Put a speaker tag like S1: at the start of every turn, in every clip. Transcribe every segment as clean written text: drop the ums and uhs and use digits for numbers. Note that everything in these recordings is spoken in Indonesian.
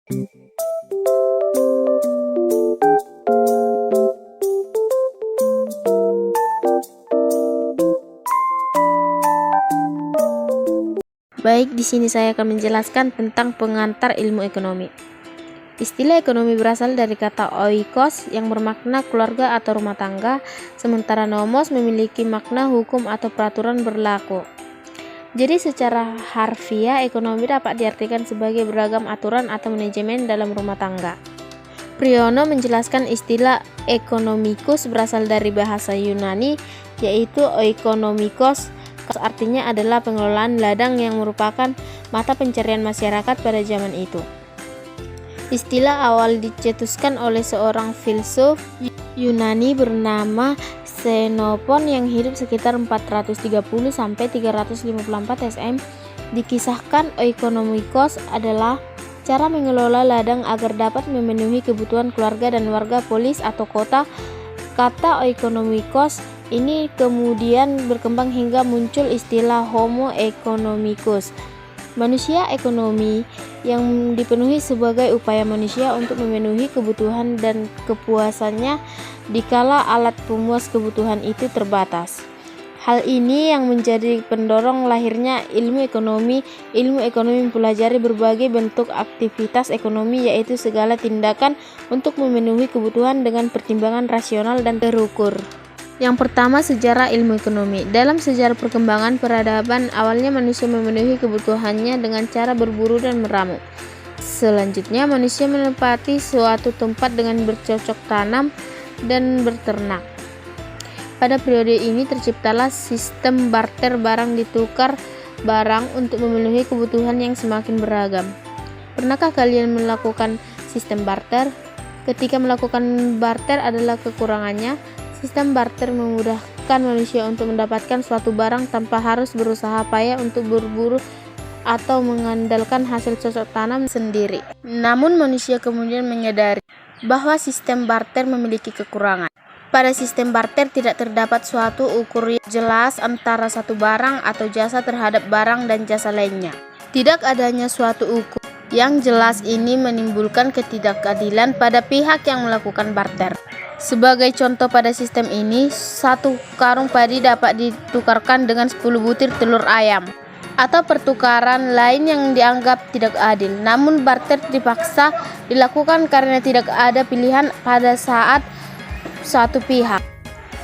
S1: Baik, di sini saya akan menjelaskan tentang pengantar ilmu ekonomi. Istilah ekonomi berasal dari kata oikos yang bermakna keluarga atau rumah tangga, sementara nomos memiliki makna hukum atau peraturan berlaku. Jadi secara harfiah, ekonomi dapat diartikan sebagai beragam aturan atau manajemen dalam rumah tangga. Priyono menjelaskan istilah ekonomikus berasal dari bahasa Yunani, yaitu oikonomikos. Artinya adalah pengelolaan ladang yang merupakan mata pencarian masyarakat pada zaman itu. Istilah awal dicetuskan oleh seorang filsuf Yunani bernama Xenophon yang hidup sekitar 430 sampai 354 SM. Dikisahkan oikonomikos adalah cara mengelola ladang agar dapat memenuhi kebutuhan keluarga dan warga polis atau kota. Kata oikonomikos ini kemudian berkembang hingga muncul istilah Homo economicus, manusia ekonomi, yang dipenuhi sebagai upaya manusia untuk memenuhi kebutuhan dan kepuasannya dikala alat pemuas kebutuhan itu terbatas. Hal ini yang menjadi pendorong lahirnya ilmu ekonomi. Ilmu ekonomi mempelajari berbagai bentuk aktivitas ekonomi, yaitu segala tindakan untuk memenuhi kebutuhan dengan pertimbangan rasional dan terukur. Yang pertama, sejarah ilmu ekonomi. Dalam sejarah perkembangan peradaban, awalnya manusia memenuhi kebutuhannya dengan cara berburu dan meramu. Selanjutnya, manusia menempati suatu tempat dengan bercocok tanam dan berternak. Pada periode ini terciptalah sistem barter, barang ditukar barang untuk memenuhi kebutuhan yang semakin beragam. Pernahkah kalian melakukan sistem barter? Ketika melakukan barter adalah kekurangannya. Sistem barter memudahkan manusia untuk mendapatkan suatu barang tanpa harus berusaha payah untuk berburu atau mengandalkan hasil cocok tanam sendiri. Namun manusia kemudian menyadari bahwa sistem barter memiliki kekurangan. Pada sistem barter tidak terdapat suatu ukur yang jelas antara satu barang atau jasa terhadap barang dan jasa lainnya. Tidak adanya suatu ukur yang jelas ini menimbulkan ketidakadilan pada pihak yang melakukan barter. Sebagai contoh pada sistem ini, satu karung padi dapat ditukarkan dengan 10 butir telur ayam, atau pertukaran lain yang dianggap tidak adil. Namun barter dipaksa dilakukan karena tidak ada pilihan pada saat satu pihak.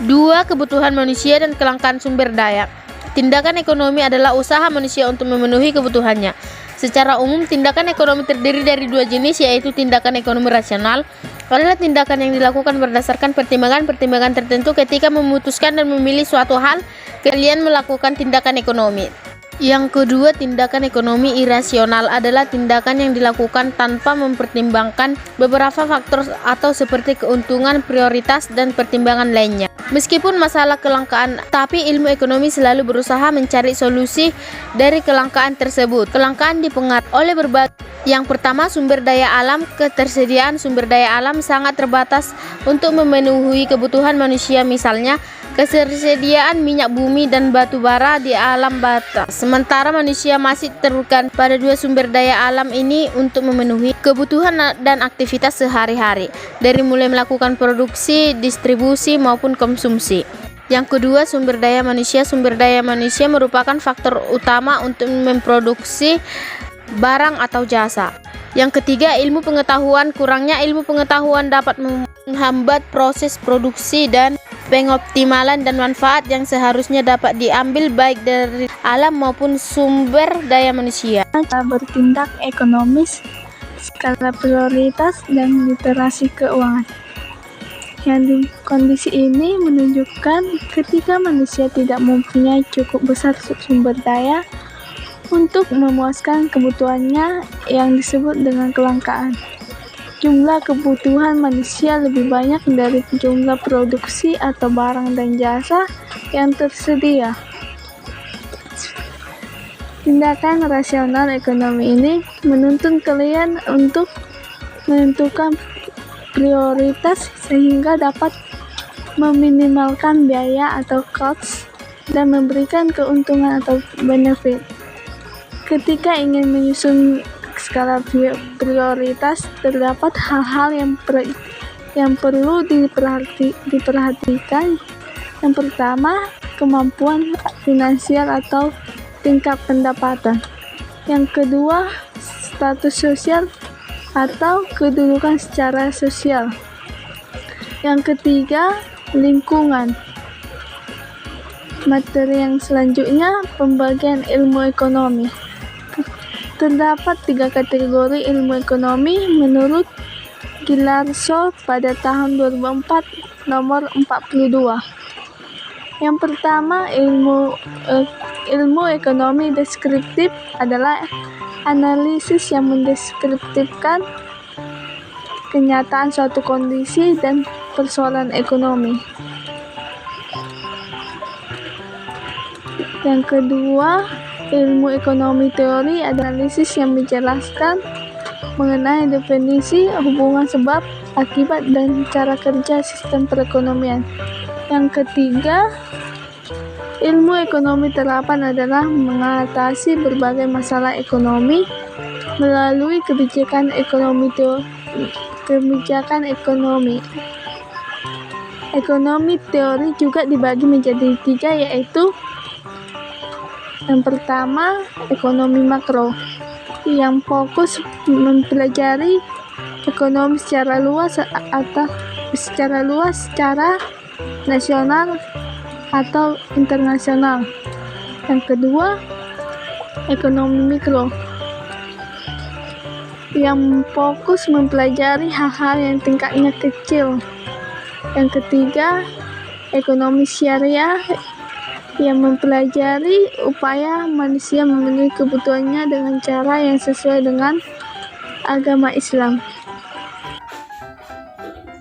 S1: 2. Kebutuhan manusia dan kelangkaan sumber daya. Tindakan ekonomi adalah usaha manusia untuk memenuhi kebutuhannya. Secara umum, tindakan ekonomi terdiri dari dua jenis, yaitu tindakan ekonomi rasional adalah tindakan yang dilakukan berdasarkan pertimbangan-pertimbangan tertentu ketika memutuskan dan memilih suatu hal. Kalian melakukan tindakan ekonomi. Yang kedua, tindakan ekonomi irasional adalah tindakan yang dilakukan tanpa mempertimbangkan beberapa faktor atau seperti keuntungan, prioritas, dan pertimbangan lainnya. Meskipun masalah kelangkaan, tapi ilmu ekonomi selalu berusaha mencari solusi dari kelangkaan tersebut. Kelangkaan dipengaruhi oleh berbagai. Yang pertama, sumber daya alam. Ketersediaan sumber daya alam sangat terbatas untuk memenuhi kebutuhan manusia. Misalnya, ketersediaan minyak bumi dan batu bara di alam bata. Sementara manusia masih tergantung pada dua sumber daya alam ini untuk memenuhi kebutuhan dan aktivitas sehari-hari, dari mulai melakukan produksi, distribusi, maupun konsumsi. Yang kedua, sumber daya manusia. Sumber daya manusia merupakan faktor utama untuk memproduksi barang atau jasa. Yang ketiga, ilmu pengetahuan. Kurangnya ilmu pengetahuan dapat menghambat proses produksi dan pengoptimalan dan manfaat yang seharusnya dapat diambil baik dari alam maupun sumber daya manusia.
S2: Cara bertindak ekonomis, skala prioritas, dan literasi keuangan. Kondisi ini menunjukkan ketika manusia tidak mempunyai cukup besar sumber daya untuk memuaskan kebutuhannya yang disebut dengan kelangkaan. Jumlah kebutuhan manusia lebih banyak dari jumlah produksi atau barang dan jasa yang tersedia. Tindakan rasional ekonomi ini menuntun kalian untuk menentukan prioritas sehingga dapat meminimalkan biaya atau cost dan memberikan keuntungan atau benefit. Ketika ingin menyusun skala prioritas terdapat hal-hal yang perlu diperhatikan. Yang pertama, kemampuan finansial atau tingkat pendapatan. Yang kedua, status sosial atau kedudukan secara sosial. Yang ketiga, lingkungan. Materi yang selanjutnya, pembagian ilmu ekonomi. Terdapat 3 kategori ilmu ekonomi menurut Gilarso pada tahun 2004 nomor 42. Yang pertama, ilmu ekonomi deskriptif adalah analisis yang mendeskriptifkan kenyataan suatu kondisi dan persoalan ekonomi. Yang kedua, ilmu ekonomi teori adalah analisis yang menjelaskan mengenai definisi, hubungan sebab, akibat, dan cara kerja sistem perekonomian. Yang ketiga, ilmu ekonomi terapan adalah mengatasi berbagai masalah ekonomi melalui kebijakan ekonomi. Ekonomi teori juga dibagi menjadi 3, yaitu yang pertama, ekonomi makro, yang fokus mempelajari ekonomi secara luas secara nasional atau internasional. Yang kedua, ekonomi mikro, yang fokus mempelajari hal-hal yang tingkatnya kecil. Yang ketiga, ekonomi syariah, yang mempelajari upaya manusia memenuhi kebutuhannya dengan cara yang sesuai dengan agama Islam.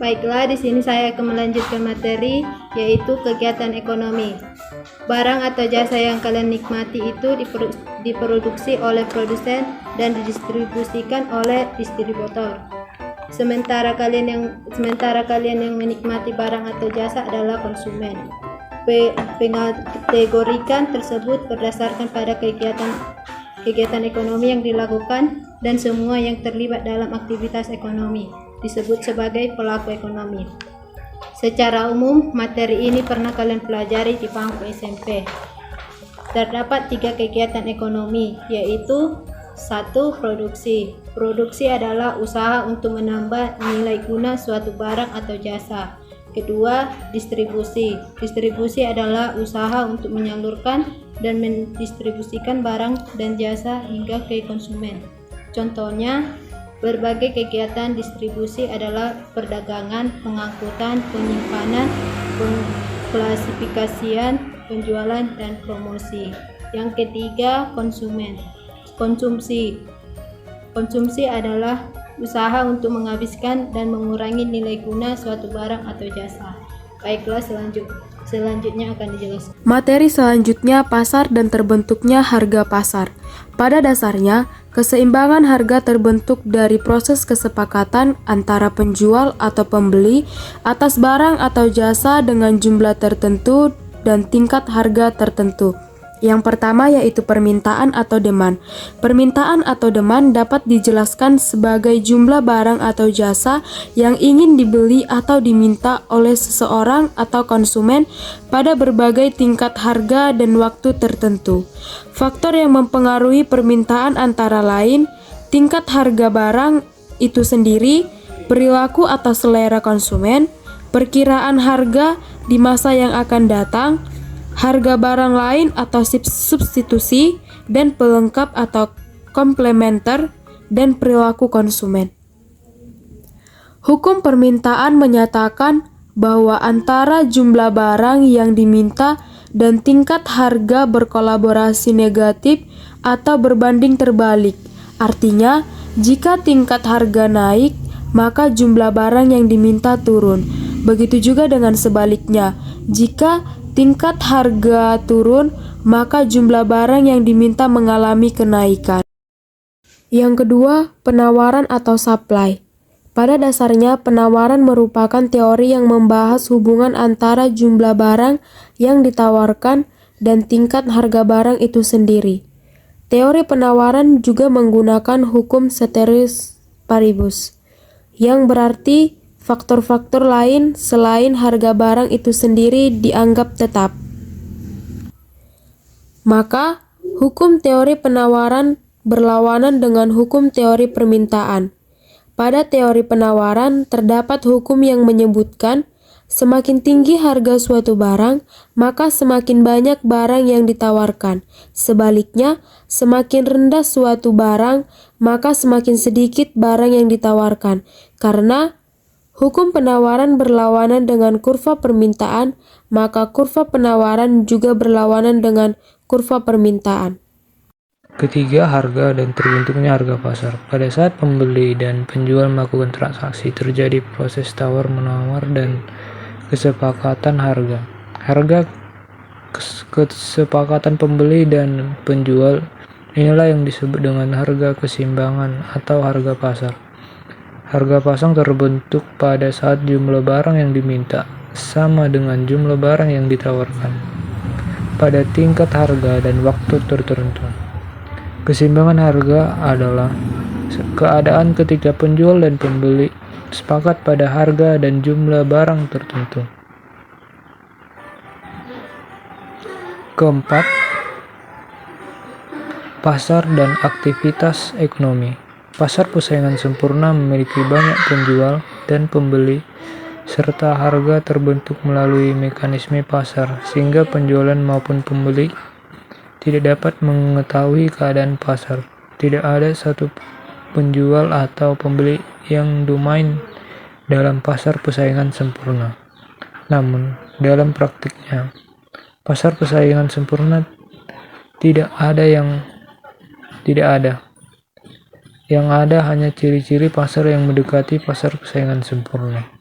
S1: Baiklah, di sini saya akan melanjutkan materi, yaitu kegiatan ekonomi. Barang atau jasa yang kalian nikmati itu diproduksi oleh produsen dan didistribusikan oleh distributor. Sementara kalian yang menikmati barang atau jasa adalah konsumen. Pengategorikan tersebut berdasarkan pada kegiatan ekonomi yang dilakukan dan semua yang terlibat dalam aktivitas ekonomi disebut sebagai pelaku ekonomi. Secara umum, materi ini pernah kalian pelajari di bangku SMP. Terdapat 3 kegiatan ekonomi, yaitu 1. Produksi. Produksi adalah usaha untuk menambah nilai guna suatu barang atau jasa. Kedua, distribusi. Distribusi adalah usaha untuk menyalurkan dan mendistribusikan barang dan jasa hingga ke konsumen. Contohnya, berbagai kegiatan distribusi adalah perdagangan, pengangkutan, penyimpanan, pengklasifikasian, penjualan, dan promosi. Yang ketiga, konsumsi. Konsumsi adalah usaha untuk menghabiskan dan mengurangi nilai guna suatu barang atau jasa. Baiklah, selanjutnya akan dijelaskan.
S3: Materi selanjutnya, pasar dan terbentuknya harga pasar. Pada dasarnya, keseimbangan harga terbentuk dari proses kesepakatan antara penjual atau pembeli atas barang atau jasa dengan jumlah tertentu dan tingkat harga tertentu. Yang pertama yaitu permintaan atau demand. Permintaan atau demand dapat dijelaskan sebagai jumlah barang atau jasa yang ingin dibeli atau diminta oleh seseorang atau konsumen pada berbagai tingkat harga dan waktu tertentu. Faktor yang mempengaruhi permintaan antara lain tingkat harga barang itu sendiri, perilaku atau selera konsumen, perkiraan harga di masa yang akan datang, harga barang lain atau substitusi, dan pelengkap atau komplementer, dan perilaku konsumen. Hukum permintaan menyatakan bahwa antara jumlah barang yang diminta dan tingkat harga berkolaborasi negatif atau berbanding terbalik. Artinya, jika tingkat harga naik, maka jumlah barang yang diminta turun. Begitu juga dengan sebaliknya, jika tingkat harga turun, maka jumlah barang yang diminta mengalami kenaikan. Yang kedua, penawaran atau supply. Pada dasarnya, penawaran merupakan teori yang membahas hubungan antara jumlah barang yang ditawarkan dan tingkat harga barang itu sendiri. Teori penawaran juga menggunakan hukum ceteris paribus, yang berarti faktor-faktor lain selain harga barang itu sendiri dianggap tetap. Maka, hukum teori penawaran berlawanan dengan hukum teori permintaan. Pada teori penawaran terdapat hukum yang menyebutkan semakin tinggi harga suatu barang, maka semakin banyak barang yang ditawarkan. Sebaliknya, semakin rendah suatu barang, maka semakin sedikit barang yang ditawarkan. Karena hukum penawaran berlawanan dengan kurva permintaan, maka kurva penawaran juga berlawanan dengan kurva permintaan.
S4: Ketiga, harga dan terbentuknya harga pasar. Pada saat pembeli dan penjual melakukan transaksi, terjadi proses tawar-menawar dan kesepakatan harga. Kesepakatan pembeli dan penjual inilah yang disebut dengan harga keseimbangan atau harga pasar. Harga pasar terbentuk pada saat jumlah barang yang diminta sama dengan jumlah barang yang ditawarkan pada tingkat harga dan waktu tertentu. Keseimbangan harga adalah keadaan ketika penjual dan pembeli sepakat pada harga dan jumlah barang tertentu. Keempat, pasar dan aktivitas ekonomi. Pasar persaingan sempurna memiliki banyak penjual dan pembeli, serta harga terbentuk melalui mekanisme pasar, sehingga penjualan maupun pembeli tidak dapat mengetahui keadaan pasar. Tidak ada satu penjual atau pembeli yang domain dalam pasar persaingan sempurna. Namun, dalam praktiknya, pasar persaingan sempurna tidak ada. Yang ada hanya ciri-ciri pasar yang mendekati pasar persaingan sempurna.